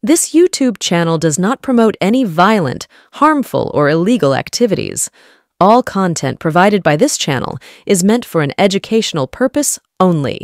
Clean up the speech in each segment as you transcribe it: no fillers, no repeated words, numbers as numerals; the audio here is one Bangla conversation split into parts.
This YouTube channel does not promote any violent, harmful, or illegal activities. All content provided by this channel is meant for an educational purpose only.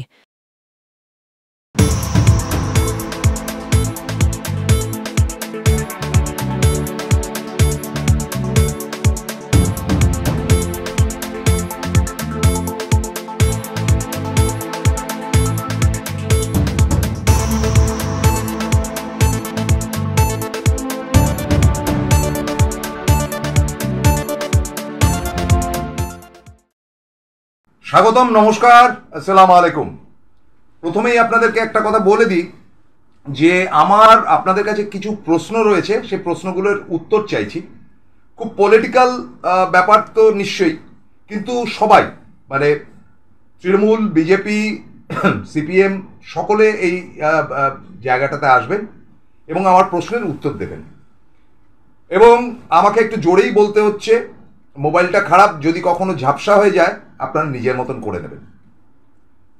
স্বাগতম, নমস্কার, আসসালামু আলাইকুম। প্রথমেই আপনাদেরকে একটা কথা বলে দিই যে আমার আপনাদের কাছে কিছু প্রশ্ন রয়েছে, সেই প্রশ্নগুলোর উত্তর চাইছি। খুব পলিটিক্যাল ব্যাপার তো নিশ্চয়ই, কিন্তু সবাই মানে তৃণমূল, বিজেপি, সিপিএম সকলে এই জায়গাটাতে আসবেন এবং আমার প্রশ্নের উত্তর দেবেন। এবং আমাকে একটু জোরেই বলতে হচ্ছে, মোবাইলটা খারাপ, যদি কখনো ঝাপসা হয়ে যায় আপনারা নিজের মতন করে নেবেন।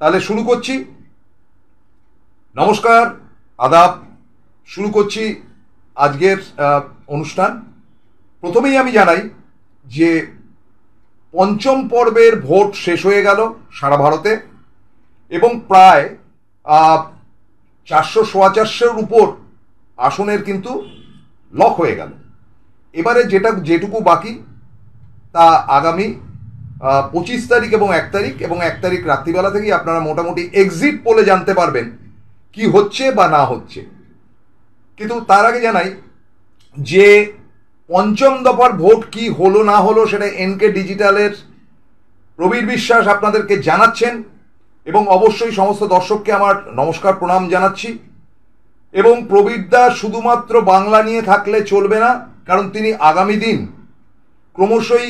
তাহলে শুরু করছি। নমস্কার, আদাব। শুরু করছি আজকের অনুষ্ঠান। প্রথমেই আমি জানাই যে পঞ্চম পর্বের ভোট শেষ হয়ে গেল সারা ভারতে এবং প্রায় 400-450-এর উপর আসনের কিন্তু লক হয়ে গেল। এবারে যেটুকু বাকি তা আগামী 25 তারিখ এবং 1 তারিখ এবং 1 তারিখ রাত্রিবেলা থেকেই আপনারা মোটামুটি এক্সিট পোলে জানতে পারবেন কি হচ্ছে বা না হচ্ছে। কিন্তু তার আগে জানাই যে পঞ্চম দফার ভোট কি হলো না হলো সেটা এনকে ডিজিটালের প্রবীর বিশ্বাস আপনাদেরকে জানাচ্ছেন এবং অবশ্যই সমস্ত দর্শককে আমার নমস্কার, প্রণাম জানাচ্ছি। এবং প্রবীরদা শুধুমাত্র বাংলা নিয়ে থাকলে চলবে না, কারণ তিনি আগামী দিন ক্রমশই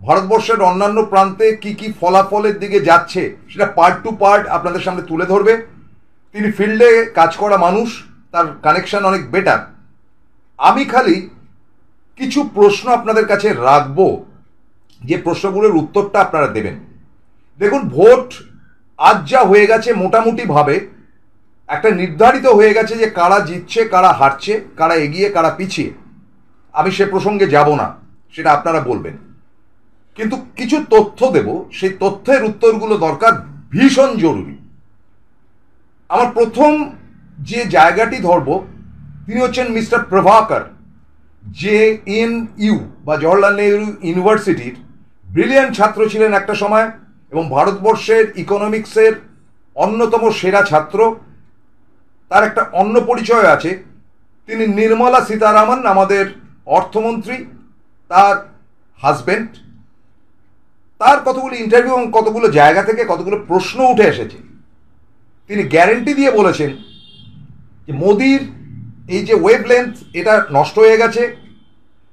ভারতবর্ষের অন্যান্য প্রান্তে কি কি ফলাফলের দিকে যাচ্ছে সেটা পার্ট টু পার্ট আপনাদের সামনে তুলে ধরবে। তিনি ফিল্ডে কাজ করা মানুষ, তার কানেকশন অনেক বেটার। আমি খালি কিছু প্রশ্ন আপনাদের কাছে রাখবো, যে প্রশ্নগুলোর উত্তরটা আপনারা দেবেন। দেখুন, ভোট আজ যা হয়ে গেছে মোটামুটিভাবে একটা নির্ধারিত হয়ে গেছে যে কারা জিতছে, কারা হারছে, কারা এগিয়ে, কারা পিছিয়ে। আমি সে প্রসঙ্গে যাব না, সেটা আপনারা বলবেন। কিন্তু কিছু তথ্য দেব, সেই তথ্যের উত্তরগুলো দরকার, ভীষণ জরুরি। আমার প্রথম যে জায়গাটি ধরব তিনি হচ্ছেন মিস্টার প্রভাকর, JNU বা জওহরলাল নেহরু ইউনিভার্সিটির ব্রিলিয়ান্ট ছাত্র ছিলেন একটা সময় এবং ভারতবর্ষের ইকোনমিক্সের অন্যতম সেরা ছাত্র। তার একটা অন্য পরিচয় আছে, তিনি নির্মলা সীতারামন, আমাদের অর্থমন্ত্রী, তার হাজবেন্ড। তার কতগুলো ইন্টারভিউ এবং কতগুলো জায়গা থেকে কতগুলো প্রশ্ন উঠে এসেছে। তিনি গ্যারেন্টি দিয়ে বলেছেন যে মোদির এই যে ওয়েভলেন্থ এটা নষ্ট হয়ে গেছে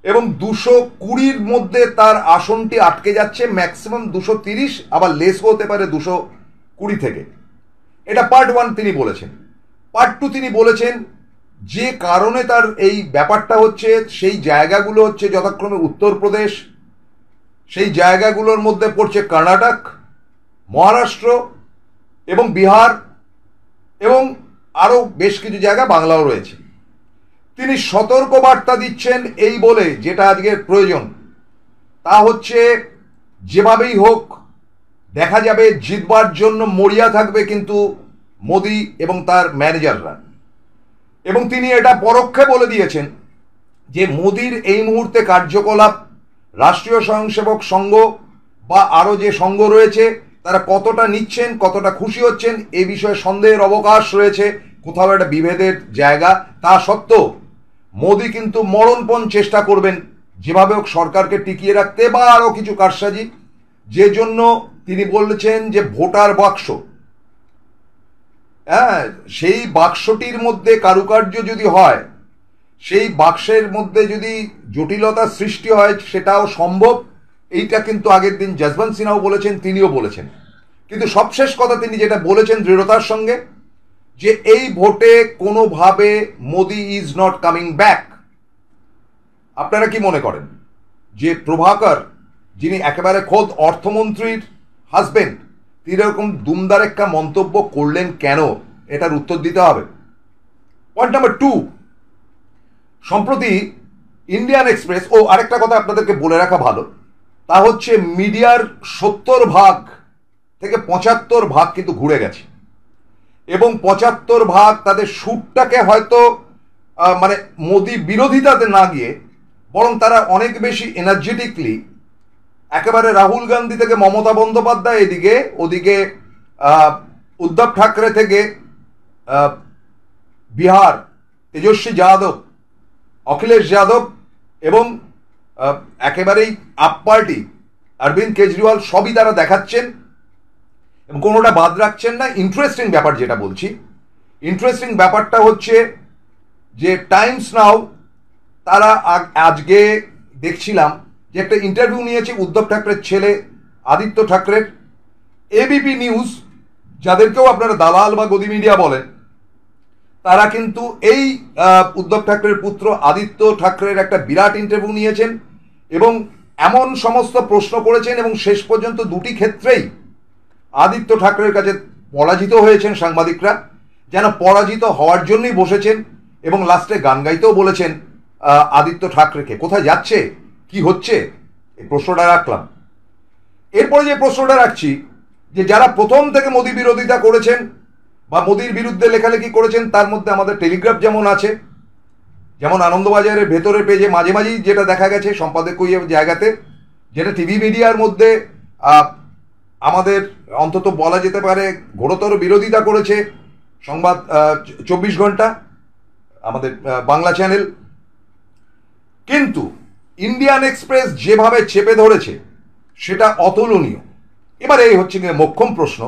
এবং 220-র মধ্যে তার আসনটি আটকে যাচ্ছে, ম্যাক্সিমাম 230, আবার লেস হতে পারে 220 থেকে। এটা পার্ট 1 তিনি বলেছেন। পার্ট 2 তিনি বলেছেন যে কারণে তার এই ব্যাপারটা হচ্ছে, সেই জায়গাগুলো হচ্ছে যথাক্রমে উত্তরপ্রদেশ, সেই জায়গাগুলোর মধ্যে পড়ছে কর্ণাটক, মহারাষ্ট্র এবং বিহার এবং আরও বেশ কিছু জায়গা বাংলাও রয়েছে। তিনি সতর্ক বার্তা দিচ্ছেন এই বলে, যেটা আজকের প্রয়োজন তা হচ্ছে যেভাবেই হোক দেখা যাবে জিতবার জন্য মরিয়া থাকবে কিন্তু মোদি এবং তার ম্যানেজাররা। এবং তিনি এটা পরোক্ষে বলে দিয়েছেন যে মোদির এই মুহূর্তে কার্যকলাপ রাষ্ট্রীয় স্বয়ংসেবক সংঘ বা আরও যে সংঘ রয়েছে তারা কতটা নিচ্ছেন, কতটা খুশি হচ্ছেন, এ বিষয়ে সন্দেহের অবকাশ রয়েছে, কোথাও একটা বিভেদের জায়গা। তা সত্ত্বেও মোদি কিন্তু মরণপণ চেষ্টা করবেন যেভাবে হোক সরকারকে টিকিয়ে রাখতে বা আরও কিছু কারসাজি, যে জন্য তিনি বলেছেন যে ভোটার বাক্স, হ্যাঁ, সেই বাক্সটির মধ্যে কারুকার্য যদি হয়, সেই বাক্সের মধ্যে যদি জটিলতার সৃষ্টি হয় সেটাও সম্ভব। এইটা কিন্তু আগের দিন যশবন্ত সিনহাও বলেছেন, তিনিও বলেছেন। কিন্তু সবশেষ কথা তিনি যেটা বলেছেন দৃঢ়তার সঙ্গে, যে এই ভোটে কোনোভাবে Modi is not coming back. আপনারা কি মনে করেন যে প্রভাকর, যিনি একেবারে খোদ অর্থমন্ত্রীর হাজবেন্ড, তিনি এরকম দুমদারেক্কা মন্তব্য করলেন কেন? এটার উত্তর দিতে হবে। পয়েন্ট নাম্বার 2, সম্প্রতি ইন্ডিয়ান এক্সপ্রেস, ও আরেকটা কথা আপনাদেরকে বলে রাখা ভালো, তা হচ্ছে মিডিয়ার 70% থেকে 75% কিন্তু ঘুরে গেছে, এবং 75% তাদের শ্যুটটাকে হয়তো মানে মোদি বিরোধিতাতে না গিয়ে বরং তারা অনেক বেশি এনার্জেটিকলি একেবারে রাহুল গান্ধী থেকে মমতা বন্দ্যোপাধ্যায় এদিকে, ওদিকে উদ্ধব ঠাকরে থেকে বিহার তেজস্বী যাদব, অখিলেশ যাদব এবং একেবারেই আপ পার্টি অরবিন্দ কেজরিওয়াল সবই তারা দেখাচ্ছেন এবং কোনোটা বাদ রাখছেন না। ইন্টারেস্টিং ব্যাপার যেটা বলছি, ইন্টারেস্টিং ব্যাপারটা হচ্ছে যে টাইমস নাও তারা আজকে দেখছিলাম যে একটা ইন্টারভিউ নিয়েছে উদ্ধব ঠাকরের ছেলে আদিত্য ঠাকরের। এবিপি নিউজ, যাদেরকেও আপনারা দালাল বা গদি মিডিয়া বলেন, তারা কিন্তু এই উদ্ধব ঠাকরের পুত্র আদিত্য ঠাকরের একটা বিরাট ইন্টারভিউ নিয়েছেন এবং এমন সমস্ত প্রশ্ন করেছেন এবং শেষ পর্যন্ত দুটি ক্ষেত্রেই আদিত্য ঠাকরের কাছে পরাজিত হয়েছেন সাংবাদিকরা, যেন পরাজিত হওয়ার জন্যই বসেছেন এবং লাস্টে গান গাইতেও বলেছেন আদিত্য ঠাকরেকে। কোথায় যাচ্ছে, কি হচ্ছে, এই প্রশ্নটা রাখলাম। এরপরে যে প্রশ্নটা রাখছি, যে যারা প্রথম থেকে মোদি বিরোধিতা করেছেন বা মোদির বিরুদ্ধে লেখালেখি করেছেন, তার মধ্যে আমাদের টেলিগ্রাফ যেমন আছে, যেমন আনন্দবাজারের ভেতরের পেজে মাঝে মাঝেই যেটা দেখা গেছে সম্পাদকীয় জায়গাতে, যেটা টিভি মিডিয়ার মধ্যে আমাদের অন্তত বলা যেতে পারে ঘোরতর বিরোধিতা করেছে সংবাদ 24 ঘন্টা, আমাদের বাংলা চ্যানেল। কিন্তু ইন্ডিয়ান এক্সপ্রেস যেভাবে চেপে ধরেছে সেটা অতুলনীয়। এবার এই হচ্ছে গিয়ে মোক্ষম প্রশ্ন,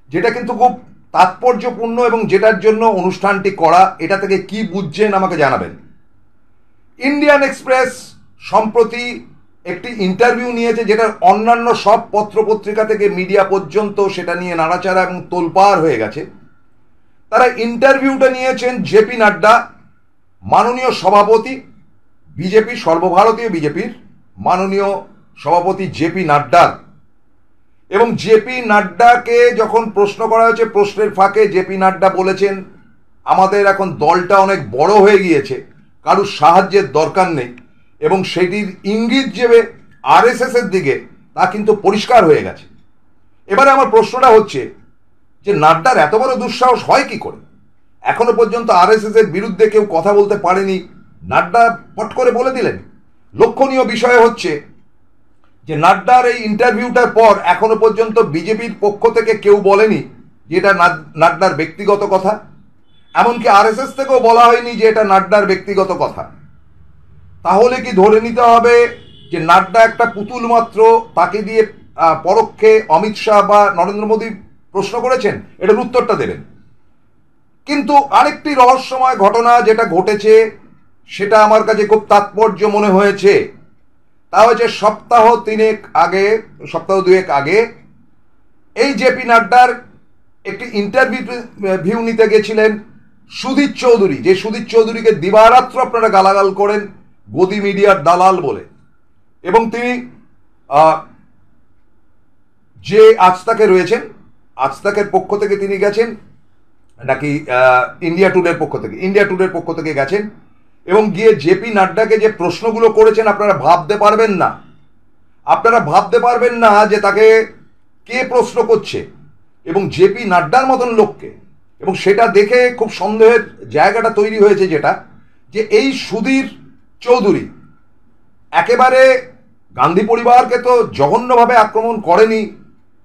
যেটা কিন্তু খুব তাৎপর্যপূর্ণ এবং যেটার জন্য অনুষ্ঠানটি করা। এটা থেকে কি বুঝছেন আমাকে জানাবেন। ইন্ডিয়ান এক্সপ্রেস সম্প্রতি একটি ইন্টারভিউ নিয়েছে, যেটা অন্যান্য সব পত্রপত্রিকা থেকে মিডিয়া পর্যন্ত সেটা নিয়ে নাড়াচাড়া এবং তোলপাড় হয়ে গেছে। তারা ইন্টারভিউটা নিয়েছেন জেপি নাড্ডা, মাননীয় সভাপতি বিজেপি, সর্বভারতীয় বিজেপির মাননীয় সভাপতি জেপি নাড্ডার। এবং জেপি নাড্ডাকে যখন প্রশ্ন করা হয়েছে, প্রশ্নের ফাঁকে জেপি নাড্ডা বলেছেন, আমাদের এখন দলটা অনেক বড় হয়ে গিয়েছে, কারুর সাহায্যের দরকার নেই, এবং সেটির ইঙ্গিত যে আরএসএস এর দিকে তা কিন্তু পরিষ্কার হয়ে গেছে। এবারে আমার প্রশ্নটা হচ্ছে যে নাড্ডার এত বড় দুঃসাহস হয় কি করে? এখনো পর্যন্ত আরএসএস এর বিরুদ্ধে কেউ কথা বলতে পারেনি, নাড্ডা পট করে বলে দিলেন। লক্ষণীয় বিষয় হচ্ছে যে নাড্ডার এই ইন্টারভিউটার পর এখনো পর্যন্ত বিজেপির পক্ষ থেকে কেউ বলেনি যে এটা নাড্ডার ব্যক্তিগত কথা, এমনকি আরএসএস থেকেও বলা হয়নি যে এটা নাড্ডার ব্যক্তিগত কথা। তাহলে কি ধরে নিতে হবে যে নাড্ডা একটা পুতুল মাত্র, তাকে দিয়ে পরোক্ষে অমিত শাহ বা নরেন্দ্র মোদী প্রশ্ন করেছেন, এটার উত্তরটা দেবেন? কিন্তু আরেকটি রহস্যময় ঘটনা যেটা ঘটেছে সেটা আমার কাছে খুব তাৎপর্য মনে হয়েছে। তা হচ্ছে সপ্তাহ দুয়েক আগে এই জেপি নাড্ডার একটি ইন্টারভিউ নিতে গেছিলেন সুধীর চৌধুরী, যে সুধীর চৌধুরীকে দিবারাত্র আপনারা গালাগাল করেন গদি মিডিয়ার দালাল বলে, এবং তিনি যে আজতাকে রয়েছেন, আজতাকের পক্ষ থেকে তিনি গেছেন নাকি ইন্ডিয়া টুডের পক্ষ থেকে গেছেন, এবং গিয়ে জেপি নাড্ডাকে যে প্রশ্নগুলো করেছেন আপনারা ভাবতে পারবেন না যে তাকে কে প্রশ্ন করছে, এবং জেপি নাড্ডার মতন লোককে। এবং সেটা দেখে খুব সন্দেহের জায়গাটা তৈরি হয়েছে, যেটা যে এই সুধীর চৌধুরী একেবারে গান্ধী পরিবারকে তো জঘন্যভাবে আক্রমণ করেনি,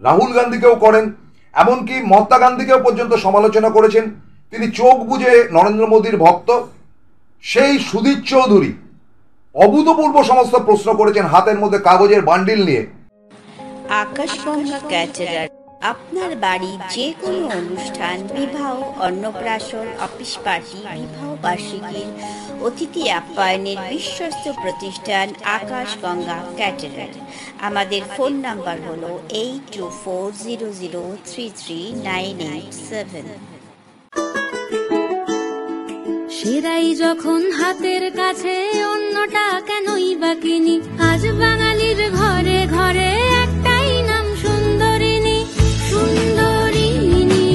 রাহুল গান্ধীকেও করেন, এমনকি মহাত্মা গান্ধীকেও পর্যন্ত সমালোচনা করেছেন। তিনি চোখ বুজে নরেন্দ্র মোদীর ভক্ত। সেই সুধীর চৌধুরী অভূতপূর্ব সমস্ত প্রশ্ন করেছেন হাতের মধ্যে কাগজের বান্ডিল নিয়ে। আকাশগঙ্গা ক্যাটারার আপনার বাড়ি যে কোনো অনুষ্ঠান, বিবাহ, অন্নপ্রাশন, অফিস পার্টি, বিবাহ বার্ষিকীর অতিথি আপ্যায়নের বিশ্বস্ত প্রতিষ্ঠান আকাশগঙ্গা ক্যাটারার। আমাদের ফোন নাম্বার হলো 8240033987। সেরাই যখন হাতের কাছে, অন্যটা কেনই বা কিনি? আজ বাঙালির ঘরে ঘরে একটাই নাম, সুন্দরিনী। সুন্দরিনী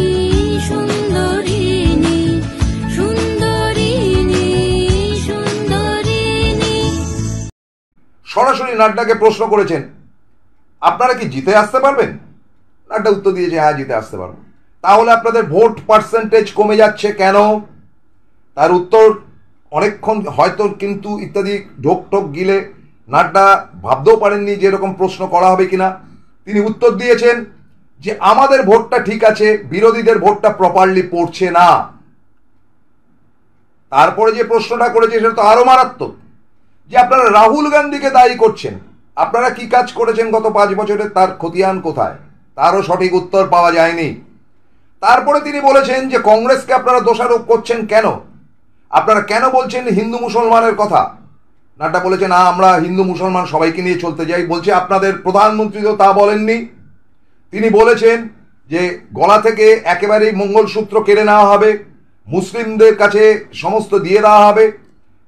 সুন্দরিনী সুন্দরিনী সুন্দরিনী। সরাসরি নাড্ডাকে প্রশ্ন করেছেন, আপনারা কি জিতে আসতে পারবেন? নাড্ডা উত্তর দিয়েছে, হ্যাঁ জিতে আসতে পারবো। তাহলে আপনাদের ভোট পার্সেন্টেজ কমে যাচ্ছে কেন? তার উত্তর অনেকক্ষণ হয়তো কিন্তু ইত্যাদি ঢোক টোক গিলে নাড্ডা ভাবতেও পারেননি যে এরকম প্রশ্ন করা হবে কিনা। তিনি উত্তর দিয়েছেন যে আমাদের ভোটটা ঠিক আছে, বিরোধীদের ভোটটা প্রপারলি পড়ছে না। তারপরে যে প্রশ্নটা করেছে সেটা তো আরো মারাত্মক, যে আপনারা রাহুল গান্ধীকে দায়ী করছেন, আপনারা কি কাজ করেছেন গত 5 বছরে, তার খতিয়ান কোথায়? তারও সঠিক উত্তর পাওয়া যায়নি। তারপরে তিনি বলেছেন যে কংগ্রেসকে আপনারা দোষারোপ করছেন কেন, আপনারা কেন বলছেন হিন্দু মুসলমানের কথা? নাড্ডা বলেছেন, না আমরা হিন্দু মুসলমান সবাইকে নিয়ে চলতে যাই। বলছে আপনাদের প্রধানমন্ত্রী তো তা বলেননি। তিনি বলেছেন যে গলা থেকে একেবারেই মঙ্গলসূত্র কেড়ে নেওয়া হবে, মুসলিমদের কাছে সমস্ত দিয়ে দেওয়া হবে,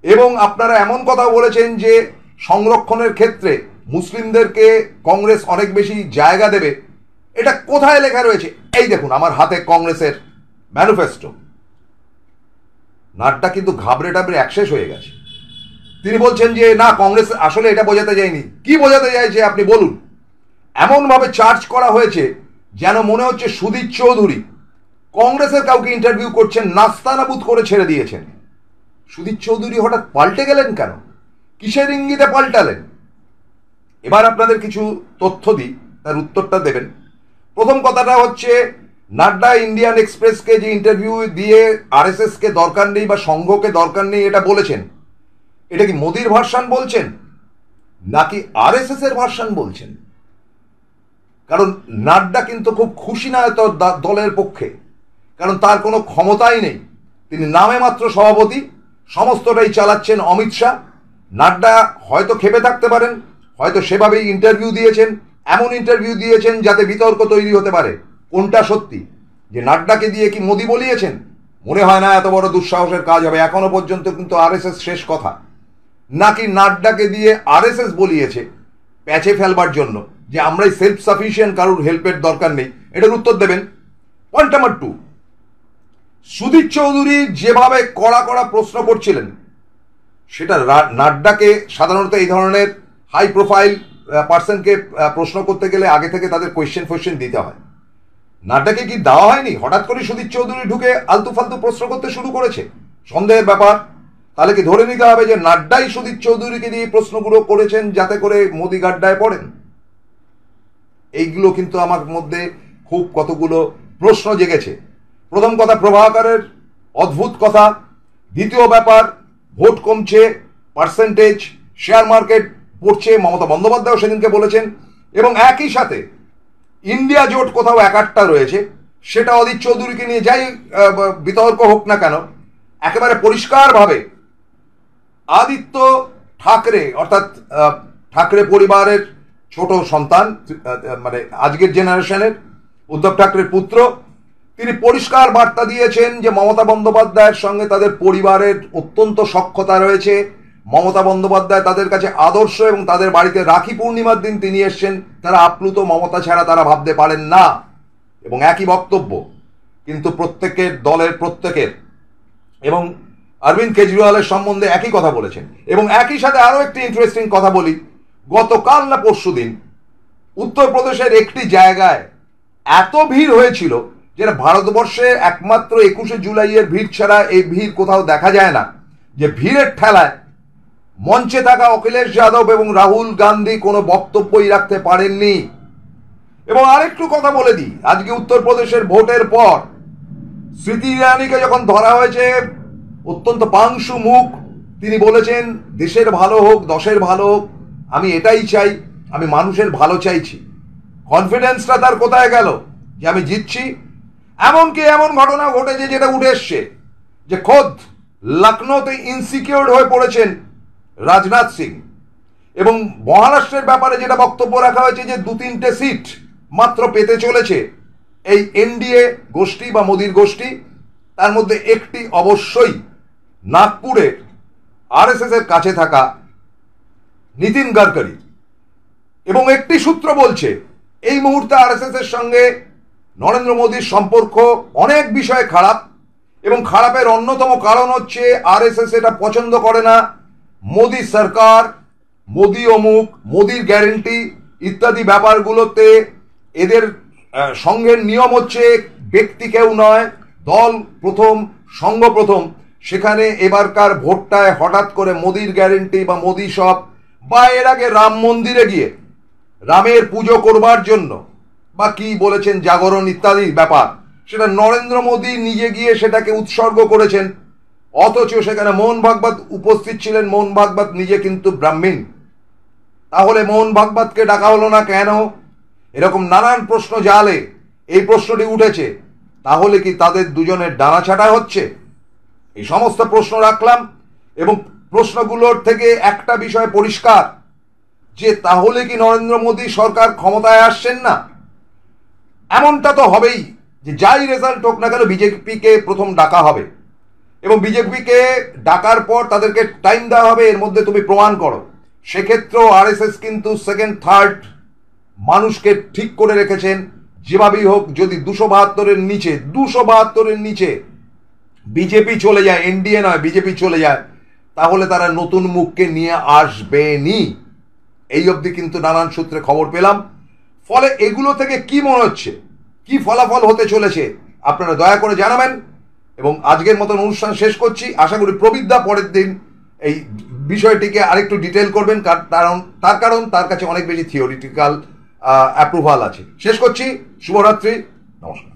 এবং আপনারা এমন কথা বলেছেন যে সংরক্ষণের ক্ষেত্রে মুসলিমদেরকে কংগ্রেস অনেক বেশি জায়গা দেবে। এটা কোথায় লেখা রয়েছে? এই দেখুন আমার হাতে কংগ্রেসের ম্যানিফেস্টো। নাড্ডা কিন্তু ঘাবড়ে টাবড়ে একশেষ হয়ে গেছে। তিনি বলছেন যে না, কংগ্রেস আসলে এটা বোঝাতে যায়নি। কি বোঝাতে চাইছে আপনি বলুন? এমনভাবে চার্জ করা হয়েছে যেন মনে হচ্ছে সুদীপ চৌধুরী কংগ্রেসের কাউকে ইন্টারভিউ করছেন, নাস্তানাবুদ করে ছেড়ে দিয়েছেন। সুদীপ চৌধুরী হঠাৎ পাল্টে গেলেন কেন? কিসের ইঙ্গিতে পাল্টালেন? এবার আপনাদের কিছু তথ্য দিই, তার উত্তরটা দেবেন। প্রথম কথাটা হচ্ছে, নাড্ডা ইন্ডিয়ান এক্সপ্রেসকে যে ইন্টারভিউ দিয়ে আরএসএস কে দরকার নেই বা সংঘকে দরকার নেই এটা বলেছেন, এটা কি মোদির ভার্সন বলছেন নাকি আরএসএস এর ভার্সন বলছেন? কারণ নাড্ডা কিন্তু খুব খুশি না দলের পক্ষে, কারণ তার কোনো ক্ষমতাই নেই। তিনি নামে মাত্র সভাপতি, সমস্তটাই চালাচ্ছেন অমিত শাহ। নাড্ডা হয়তো খেপে থাকতে পারেন, হয়তো সেভাবেই ইন্টারভিউ দিয়েছেন, এমন ইন্টারভিউ দিয়েছেন যাতে বিতর্ক তৈরি হতে পারে। কোনটা সত্যি, যে নাড্ডাকে দিয়ে কি মোদি বলিয়েছেন? মনে হয় না এত বড় দুঃসাহসের কাজ হবে। এখনো পর্যন্ত কিন্তু আরএসএস শেষ কথা, নাকি নাড্ডাকে দিয়ে আরএসএস বলিয়েছে প্যাচে ফেলবার জন্য যে আমরাই সেলফ সাফিসিয়েন্ট, কারোর হেল্পের দরকার নেই? এটার উত্তর দেবেন। পয়েন্ট নাম্বার 2, সুদীপ চৌধুরী যেভাবে কড়া কড়া প্রশ্ন করছিলেন, সেটা নাড্ডাকে সাধারণত এই ধরনের হাই প্রোফাইল পার্সনকে প্রশ্ন করতে গেলে আগে থেকে তাদের কোয়েশ্চেন দিতে হয়। নাড্ডাকে কি দেওয়া হয়নি? হঠাৎ করে সুদীপ চৌধুরী ঢুকে আলতু ফালতু প্রশ্ন করতে শুরু করেছে, সন্দেহের ব্যাপার। তাহলে কি ধরে নিতে হবে যে নাড্ডাই সুদীপ চৌধুরীকে দিয়ে প্রশ্নগুলো করেছেন যাতে করে মোদি গাড্ডায় পড়েন? এইগুলো কিন্তু আমার মধ্যে খুব কতগুলো প্রশ্ন জেগেছে। প্রথম কথা, প্রভাকরের অদ্ভুত কথা। দ্বিতীয় ব্যাপার, ভোট কমছে, পার্সেন্টেজ, শেয়ার মার্কেট পড়ছে, মমতা বন্দ্যোপাধ্যায় সেদিনকে বলেছেন। এবং একই সাথে ইন্ডিয়া জোট কোথাও একাট্টা রয়েছে, সেটা অদিত চৌধুরীকে নিয়ে যাই বিতর্ক হোক না কেন, একেবারে পরিষ্কারভাবে আদিত্য ঠাকরে অর্থাৎ ঠাকরে পরিবারের ছোট সন্তান, মানে আজকের জেনারেশনের উদ্ধব ঠাকরের পুত্র, তিনি পরিষ্কার বার্তা দিয়েছেন যে মমতা বন্দ্যোপাধ্যায়ের সঙ্গে তাদের পরিবারের অত্যন্ত সখ্যতা রয়েছে। মমতা বন্দ্যোপাধ্যায় তাদের কাছে আদর্শ, এবং তাদের বাড়িতে রাখি পূর্ণিমার দিন তিনি এসছেন, তারা আপ্লুত, মমতা ছাড়া তারা ভাবতে পারেন না। এবং একই বক্তব্য কিন্তু প্রত্যেকের দলের প্রত্যেকের, এবং অরবিন্দ কেজরিওয়ালের সম্বন্ধে একই কথা বলেছেন। এবং একই সাথে আরো একটি ইন্টারেস্টিং কথা বলি, গতকাল না পরশুদিন উত্তরপ্রদেশের একটি জায়গায় এত ভিড় হয়েছিল যেটা ভারতবর্ষে একমাত্র 21শে জুলাইয়ের ভিড় ছাড়া এই ভিড় কোথাও দেখা যায় না, যে ভিড়ের ঠেলায় মঞ্চে থাকা অখিলেশ যাদব এবং রাহুল গান্ধী কোনো বক্তব্যই রাখতে পারেননি। এবং আরেকটু কথা বলে দিই, আজকে উত্তরপ্রদেশের ভোটের পর স্মৃতি ইরানিকে যখন ধরা হয়েছে, অত্যন্ত পাংশু মুখ, তিনি বলেছেন দেশের ভালো হোক, দশের ভালো হোক, আমি এটাই চাই, আমি মানুষের ভালো চাইছি। কনফিডেন্সটা তার কোথায় গেল যে আমি জিতছি? এমনকি এমন ঘটনা ঘটেছে যেটা উঠে এসছে যে খোদ লখনৌতে ইনসিকিউর হয়ে পড়েছেন রাজনাথ সিং। এবং মহারাষ্ট্রের ব্যাপারে যেটা বক্তব্য রাখা হয়েছে যে 2-3টে সিট মাত্র পেতে চলেছে এই এনডিএ গোষ্ঠী বা মোদির গোষ্ঠী, তার মধ্যে একটি অবশ্যই নাগপুরের আরএসএস এর কাছে থাকা নীতিন গডকরি। এবং একটি সূত্র বলছে এই মুহূর্তে আরএসএস এর সঙ্গে নরেন্দ্র মোদীর সম্পর্ক অনেক বিষয়ে খারাপ, এবং খারাপের অন্যতম কারণ হচ্ছে আরএসএস এটা পছন্দ করে না মোদী সরকার মোদি অমুক, মোদির গ্যারেন্টি ইত্যাদি ব্যাপারগুলোতে এদের সংঘের নিয়ম হচ্ছে ব্যক্তি কেউ নয়, দল প্রথম, সংঘ প্রথম। সেখানে এবারকার ভোটটায় হঠাৎ করে মোদির গ্যারেন্টি বা মোদি সব, বা এর আগে রাম মন্দিরে গিয়ে রামের পুজো করবার জন্য বা কি বলেছেন জাগরণ ইত্যাদি ব্যাপার, সেটা নরেন্দ্র মোদী নিজে গিয়ে সেটাকে উৎসর্গ করেছেন, অথচ সেখানে মোহন ভাগবত উপস্থিত ছিলেন। মোহন ভাগবত নিজে কিন্তু ব্রাহ্মণ, তাহলে মোহন ভাগবতকে ডাকা হলো না কেন? এরকম নানান প্রশ্ন জালে এই প্রশ্নটি উঠেছে, তাহলে কি তাদের দুজনের ডানা ছাটা হচ্ছে? এই সমস্ত প্রশ্ন রাখলাম, এবং প্রশ্নগুলোর থেকে একটা বিষয় পরিষ্কার, যে তাহলে কি নরেন্দ্র মোদী সরকার ক্ষমতায় আসছেন না? এমনটা তো হবেই যে যাই রেজাল্ট হোক না কেন বিজেপিকে প্রথম ডাকা হবে, এবং বিজেপিকে ডাকার পর তাদেরকে টাইম দেওয়া হবে, এর মধ্যে তুমি প্রমাণ করো। সেক্ষেত্রেও আরএসএস কিন্তু সেকেন্ড থার্ড মানুষকে ঠিক করে রেখেছেন। যেভাবেই হোক, যদি 272-এর নিচে বিজেপি চলে যায়, এনডিএ নয় বিজেপি চলে যায়, তাহলে তারা নতুন মুখকে নিয়ে আসবেনি। এই অবধি কিন্তু নানান সূত্রে খবর পেলাম। ফলে এগুলো থেকে কি মনে হচ্ছে, কি ফলাফল হতে চলেছে, আপনারা দয়া করে জানাবেন। এবং আজকের মতন অনুষ্ঠান শেষ করছি। আশা করি প্রবিদ্যা পরের দিন এই বিষয়টিকে আরেকটু ডিটেল করবেন, তার কারণ তার কাছে অনেক বেশি থিওরিটিক্যাল অ্যাপ্রুভাল আছে। শেষ করছি। শুভরাত্রি, নমস্কার।